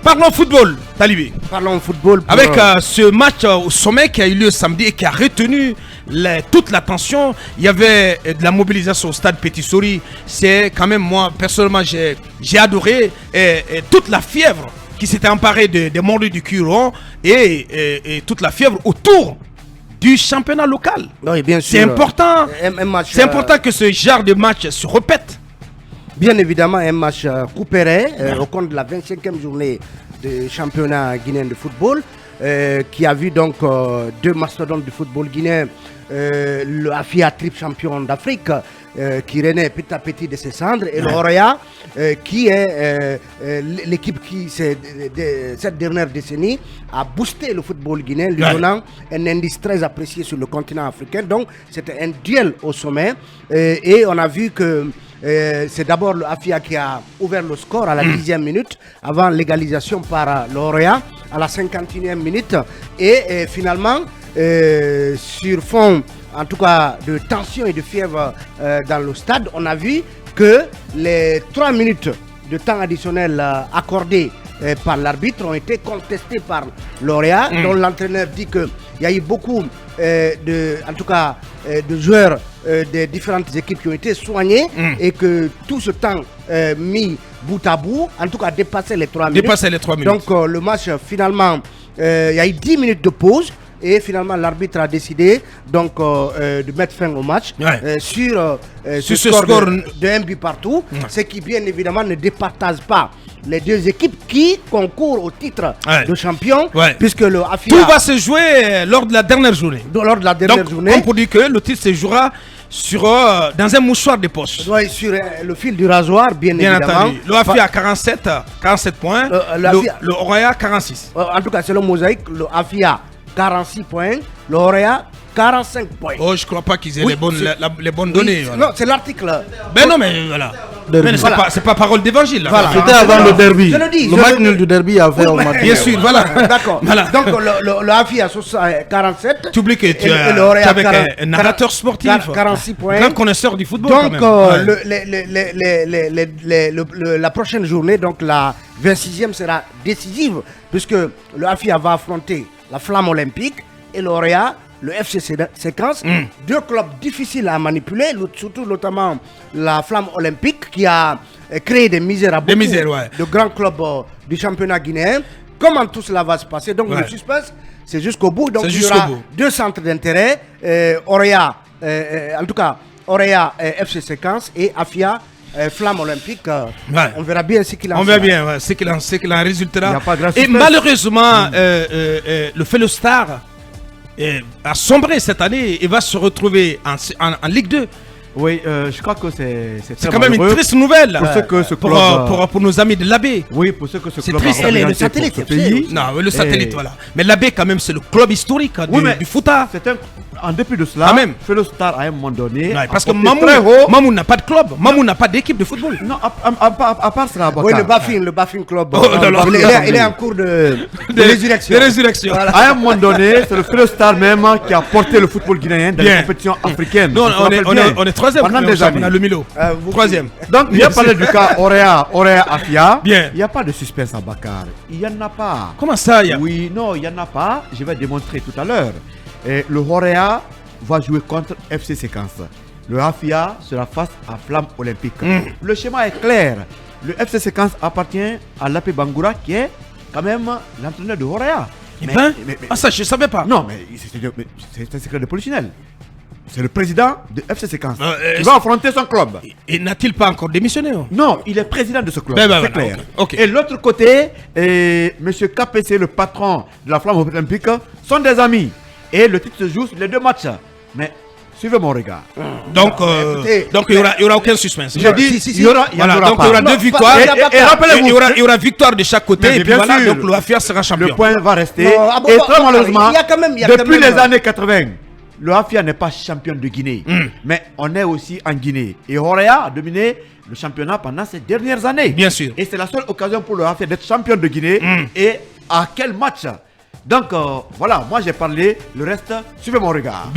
Parlons football, Talibé. Parlons football. Avec ce match au sommet qui a eu lieu samedi et qui a retenu toute l'attention. Il y avait de la mobilisation au stade Petit Souris. C'est quand même, moi, personnellement, j'ai adoré toute la fièvre qui s'était emparée des Monteux du Curon et toute la fièvre autour du championnat local. Oui, bien sûr. C'est important. Match, c'est important que ce genre de match se répète. Bien évidemment, un match couperet au compte de la 25e journée du championnat guinéen de football qui a vu donc deux mastodontes du football guinéen, le AFIA triple champion d'Afrique qui renaît petit à petit de ses cendres et le Horea qui est l'équipe qui cette dernière décennie a boosté le football guinéen, lui donnant un indice très apprécié sur le continent africain. Donc c'était un duel au sommet et on a vu que c'est d'abord le AFIA qui a ouvert le score à la 10e minute avant l'égalisation par l'Orea à la 51e minute et finalement sur fond en tout cas de tension et de fièvre dans le stade, on a vu que les 3 minutes de temps additionnel accordés par l'arbitre ont été contestés par l'Orea, dont l'entraîneur dit qu'il y a eu beaucoup de joueurs des différentes équipes qui ont été soignés et que tout ce temps mis bout à bout, en tout cas dépassé les 3 minutes. Donc le match finalement, il y a eu 10 minutes de pause. Et finalement, l'arbitre a décidé donc de mettre fin au match sur ce score de 1 but partout, ce qui bien évidemment ne départage pas les deux équipes qui concourent au titre de champion, puisque le AFIA... Tout va se jouer lors de la dernière journée. Lors de la dernière journée. On peut dire que le titre se jouera dans un mouchoir de poche. Oui, sur le fil du rasoir, bien évidemment. Entendu. Le AFIA a 47 points, le Horea 46. En tout cas, c'est le mosaïque, le AFIA 46 points, l'Orea 45 points. Oh, je crois pas qu'ils aient les bonnes données. Voilà. Non, c'est l'article. Ben non, mais voilà. C'est pas parole d'évangile. Voilà. C'était avant le derby. Je le dis. Le match nul du derby a fait au match. Bien sûr, voilà. D'accord. Voilà. Donc le AFIA a 47. Tu oublies que tu es avec un narrateur sportif. 46 points. Grand connaisseur du football. Donc la prochaine journée, donc la 26e sera décisive puisque le AFIA va affronter la Flamme Olympique et l'Orea, le FC Séquence, deux clubs difficiles à manipuler, surtout notamment la Flamme Olympique qui a créé des misères à beaucoup de grands clubs du championnat guinéen. Comment tout cela va se passer? Donc le suspense, c'est jusqu'au bout. Donc il y aura deux centres d'intérêt, Orea, en tout cas Orea FC Séquence et AFIA Flamme Olympique, on verra bien ce qu'il en résultera. On verra bien ce qu'il en résultera. Et malheureusement, le Fellow Star a sombré cette année et va se retrouver en Ligue 2. Oui, je crois que c'est quand même une triste nouvelle pour, pour nos amis de l'AB. Oui, pour ceux que ce club triste. a le satellite, non, le satellite, voilà. Mais l'AB, quand même, c'est le club historique du Fouta. En dépit de cela, Fellow Star à un moment donné. Parce que Mamou n'a pas de club, Mamou n'a pas d'équipe de football. Non, à part cela. Oui, le Bafin Club. Il est en cours de résurrection. À un moment donné, c'est le Fellow Star même qui a porté le football guinéen dans les compétitions africaines. Non, on est troisième. Pendant des années. On a le Milo. Troisième. Donc, il y a parlé du cas Orea Afia. Il n'y a pas de suspense à Bakar. Il n'y en a pas. Comment ça, Oui, non, il n'y en a pas. Je vais démontrer tout à l'heure. Le Horea va jouer contre FC Séquence. Le AFIA sera face à Flamme Olympique. Le schéma est clair. Le FC Séquence appartient à Lapé Bangoura qui est quand même l'entraîneur de Horea. Ça je ne savais pas. Non, mais c'est un secret de polichinelle. C'est le président de FC Séquence. Il va affronter son club. Et n'a-t-il pas encore démissionné? Non, il est président de ce club. C'est clair. Okay. Et l'autre côté, M. KPC, le patron de la Flamme Olympique, sont des amis. Et le titre se joue sur les deux matchs. Mais suivez mon regard. Donc il n'y aura aucun suspense. J'ai dit, il y aura deux victoires. Et rappelez-vous, il y aura victoire de chaque côté. Et puis voilà, donc le AFIA sera champion. Le point va rester. Et très malheureusement, depuis les années 80, le AFIA n'est pas champion de Guinée. Mais on est aussi en Guinée. Et Horea a dominé le championnat pendant ces dernières années. Bien sûr. Et c'est la seule occasion pour le AFIA d'être champion de Guinée. Et à quel match? Donc voilà, moi j'ai parlé, le reste, suivez mon regard.